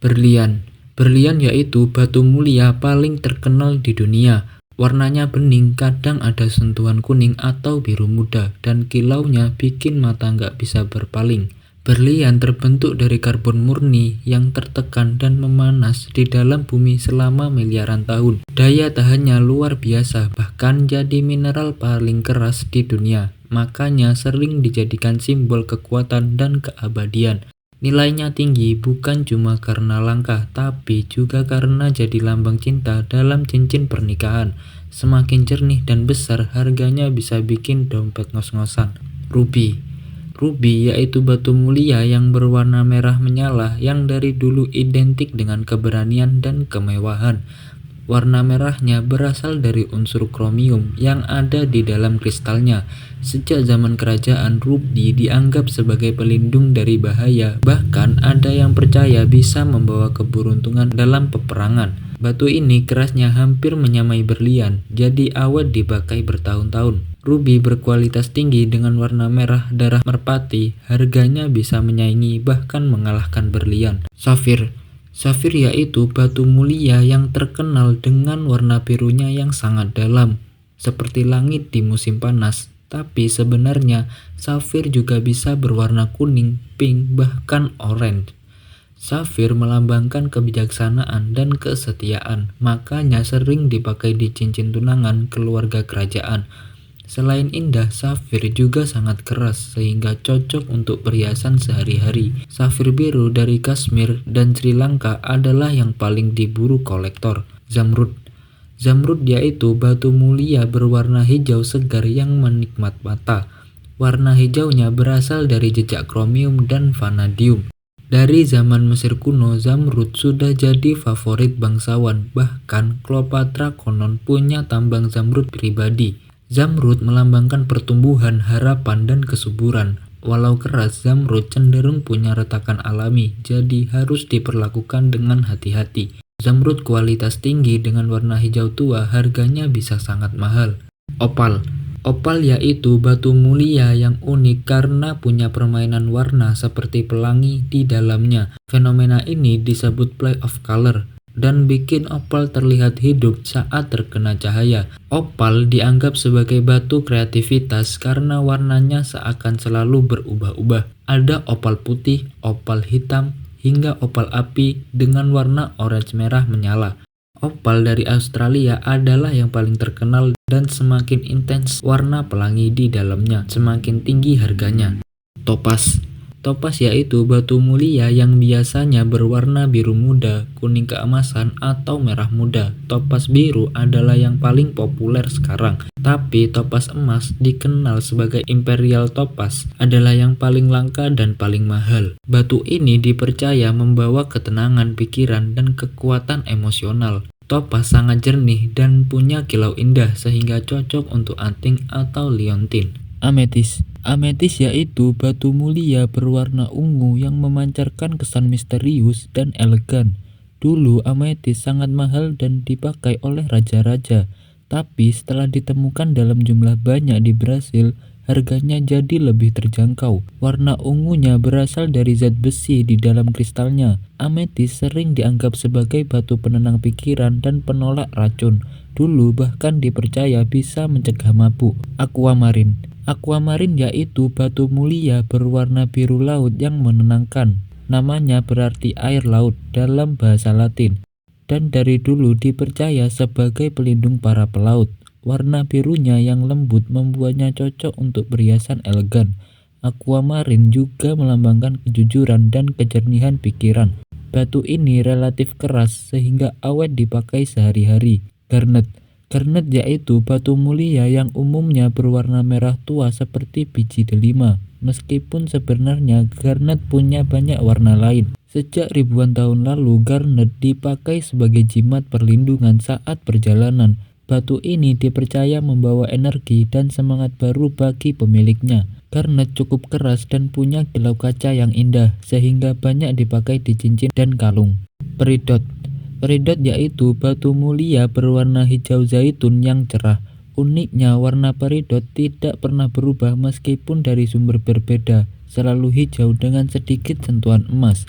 Berlian. Berlian yaitu batu mulia paling terkenal di dunia. Warnanya bening, kadang ada sentuhan kuning atau biru muda, dan kilaunya bikin mata nggak bisa berpaling. Berlian terbentuk dari karbon murni yang tertekan dan memanas di dalam bumi selama miliaran tahun. Daya tahannya luar biasa, bahkan jadi mineral paling keras di dunia. Makanya sering dijadikan simbol kekuatan dan keabadian. Nilainya tinggi bukan cuma karena langka, tapi juga karena jadi lambang cinta dalam cincin pernikahan. Semakin jernih dan besar, harganya bisa bikin dompet ngos-ngosan. Ruby. Ruby yaitu batu mulia yang berwarna merah menyala yang dari dulu identik dengan keberanian dan kemewahan. Warna merahnya berasal dari unsur kromium yang ada di dalam kristalnya. Sejak zaman kerajaan, ruby dianggap sebagai pelindung dari bahaya. Bahkan ada yang percaya bisa membawa keberuntungan dalam peperangan. Batu ini kerasnya hampir menyamai berlian, jadi awet dipakai bertahun-tahun. Ruby berkualitas tinggi dengan warna merah darah merpati, harganya bisa menyaingi bahkan mengalahkan berlian. Safir. Safir yaitu batu mulia yang terkenal dengan warna birunya yang sangat dalam, seperti langit di musim panas. Tapi sebenarnya safir juga bisa berwarna kuning, pink, bahkan orange. Safir melambangkan kebijaksanaan dan kesetiaan, makanya sering dipakai di cincin tunangan keluarga kerajaan. Selain indah, safir juga sangat keras sehingga cocok untuk perhiasan sehari-hari. Safir biru dari Kashmir dan Sri Lanka adalah yang paling diburu kolektor. Zamrud. Zamrud yaitu batu mulia berwarna hijau segar yang menikmat mata. Warna hijaunya berasal dari jejak kromium dan vanadium. Dari zaman Mesir kuno, zamrud sudah jadi favorit bangsawan. Bahkan Kleopatra konon punya tambang zamrud pribadi. Zamrud melambangkan pertumbuhan, harapan, dan kesuburan. Walau keras, zamrud cenderung punya retakan alami, jadi harus diperlakukan dengan hati-hati. Zamrud kualitas tinggi dengan warna hijau tua, harganya bisa sangat mahal. Opal. Opal yaitu batu mulia yang unik karena punya permainan warna seperti pelangi di dalamnya. Fenomena ini disebut play of color dan bikin opal terlihat hidup saat terkena cahaya. Opal dianggap sebagai batu kreativitas karena warnanya seakan selalu berubah-ubah. Ada opal putih, opal hitam, hingga opal api dengan warna orange merah menyala. Opal dari Australia adalah yang paling terkenal dan semakin intens warna pelangi di dalamnya, semakin tinggi harganya. Topas. Topas yaitu batu mulia yang biasanya berwarna biru muda, kuning keemasan, atau merah muda. Topas biru adalah yang paling populer sekarang, tapi topas emas dikenal sebagai imperial topaz adalah yang paling langka dan paling mahal. Batu ini dipercaya membawa ketenangan pikiran dan kekuatan emosional. Topas sangat jernih dan punya kilau indah sehingga cocok untuk anting atau liontin. Ametis. Ametis yaitu batu mulia berwarna ungu yang memancarkan kesan misterius dan elegan. Dulu ametis sangat mahal dan dipakai oleh raja-raja, tapi setelah ditemukan dalam jumlah banyak di Brasil, harganya jadi lebih terjangkau. Warna ungunya berasal dari zat besi di dalam kristalnya. Ametis sering dianggap sebagai batu penenang pikiran dan penolak racun. Dulu bahkan dipercaya bisa mencegah mabuk. Aquamarine. Aquamarine yaitu batu mulia berwarna biru laut yang menenangkan. Namanya berarti air laut dalam bahasa Latin, dan dari dulu dipercaya sebagai pelindung para pelaut. Warna birunya yang lembut membuatnya cocok untuk perhiasan elegan. Aquamarine juga melambangkan kejujuran dan kejernihan pikiran. Batu ini relatif keras sehingga awet dipakai sehari-hari. Garnet. Garnet yaitu batu mulia yang umumnya berwarna merah tua seperti biji delima. Meskipun sebenarnya garnet punya banyak warna lain. Sejak ribuan tahun lalu, garnet dipakai sebagai jimat perlindungan saat perjalanan. Batu ini dipercaya membawa energi dan semangat baru bagi pemiliknya. Garnet cukup keras dan punya kilau kaca yang indah, sehingga banyak dipakai di cincin dan kalung. Peridot. Peridot yaitu batu mulia berwarna hijau zaitun yang cerah. Uniknya, warna peridot tidak pernah berubah meskipun dari sumber berbeda, selalu hijau dengan sedikit sentuhan emas.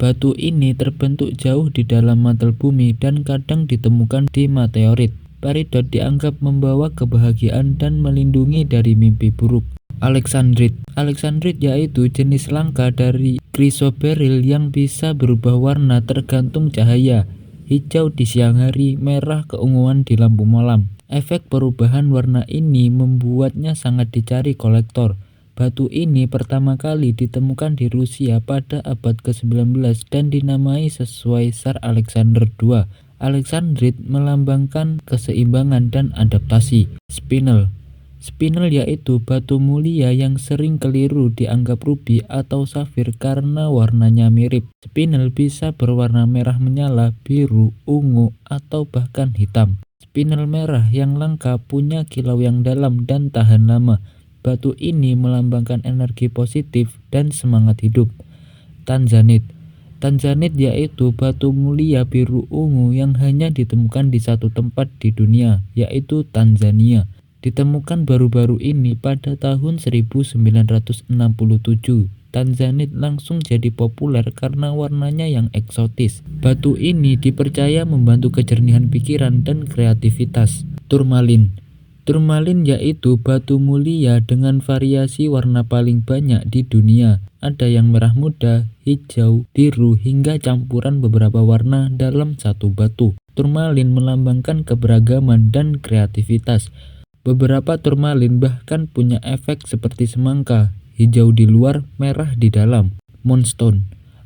Batu ini terbentuk jauh di dalam mantel bumi dan kadang ditemukan di meteorit. Peridot dianggap membawa kebahagiaan dan melindungi dari mimpi buruk. Alexandrite yaitu jenis langka dari chrysoberyl yang bisa berubah warna tergantung cahaya. Hijau di siang hari, merah keunguan di lampu malam. Efek perubahan warna ini membuatnya sangat dicari kolektor. Batu ini pertama kali ditemukan di Rusia pada abad ke-19 dan dinamai sesuai Tsar Alexander II. Alexandrite melambangkan keseimbangan dan adaptasi. Spinel yaitu batu mulia yang sering keliru dianggap rubi atau safir karena warnanya mirip. Spinel bisa berwarna merah menyala, biru, ungu, atau bahkan hitam. Spinel merah yang langka punya kilau yang dalam dan tahan lama. Batu ini melambangkan energi positif dan semangat hidup. Tanzanite yaitu batu mulia biru ungu yang hanya ditemukan di satu tempat di dunia, yaitu Tanzania. Ditemukan baru-baru ini pada tahun 1967. Tanzanite langsung jadi populer karena warnanya yang eksotis. Batu ini dipercaya membantu kejernihan pikiran dan kreativitas. Turmalin yaitu batu mulia dengan variasi warna paling banyak di dunia. Ada yang merah muda, hijau, biru, hingga campuran beberapa warna dalam satu batu. Turmalin melambangkan keberagaman dan kreativitas. Beberapa turmalin bahkan punya efek seperti semangka, hijau di luar, merah di dalam.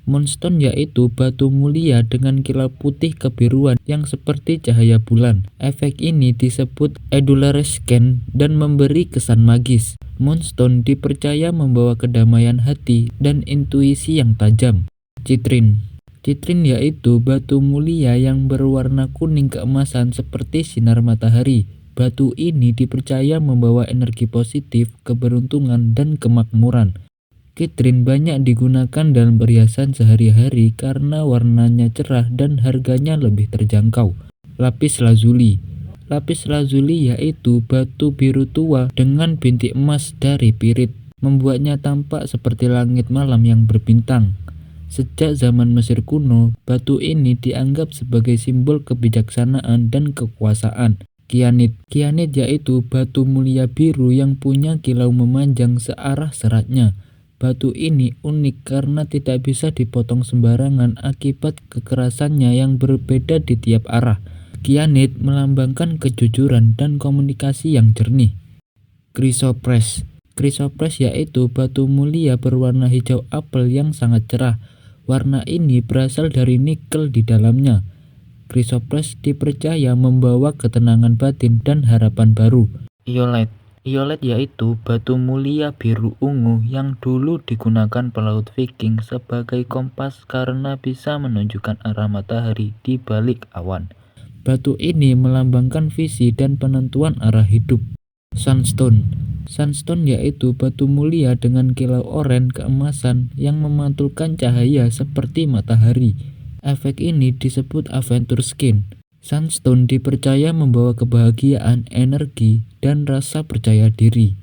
Moonstone yaitu batu mulia dengan kilau putih kebiruan yang seperti cahaya bulan. Efek ini disebut edularescent dan memberi kesan magis. Moonstone dipercaya membawa kedamaian hati dan intuisi yang tajam. Citrine yaitu batu mulia yang berwarna kuning keemasan seperti sinar matahari. Batu ini dipercaya membawa energi positif, keberuntungan, dan kemakmuran. Citrine banyak digunakan dalam perhiasan sehari-hari karena warnanya cerah dan harganya lebih terjangkau. Lapis lazuli yaitu batu biru tua dengan bintik emas dari pirit, membuatnya tampak seperti langit malam yang berbintang. Sejak zaman Mesir kuno, batu ini dianggap sebagai simbol kebijaksanaan dan kekuasaan. Kyanit yaitu batu mulia biru yang punya kilau memanjang searah seratnya. Batu ini unik karena tidak bisa dipotong sembarangan akibat kekerasannya yang berbeda di tiap arah. Kyanit melambangkan kejujuran dan komunikasi yang jernih. Chrysoprase yaitu batu mulia berwarna hijau apel yang sangat cerah. Warna ini berasal dari nikel di dalamnya. Chrysoprase dipercaya membawa ketenangan batin dan harapan baru. Iolite yaitu batu mulia biru ungu yang dulu digunakan pelaut Viking sebagai kompas karena bisa menunjukkan arah matahari di balik awan. Batu ini melambangkan visi dan penentuan arah hidup. Sunstone yaitu batu mulia dengan kilau oranye keemasan yang memantulkan cahaya seperti matahari. Efek ini disebut Aventure Skin. Sunstone dipercaya membawa kebahagiaan, energi, dan rasa percaya diri.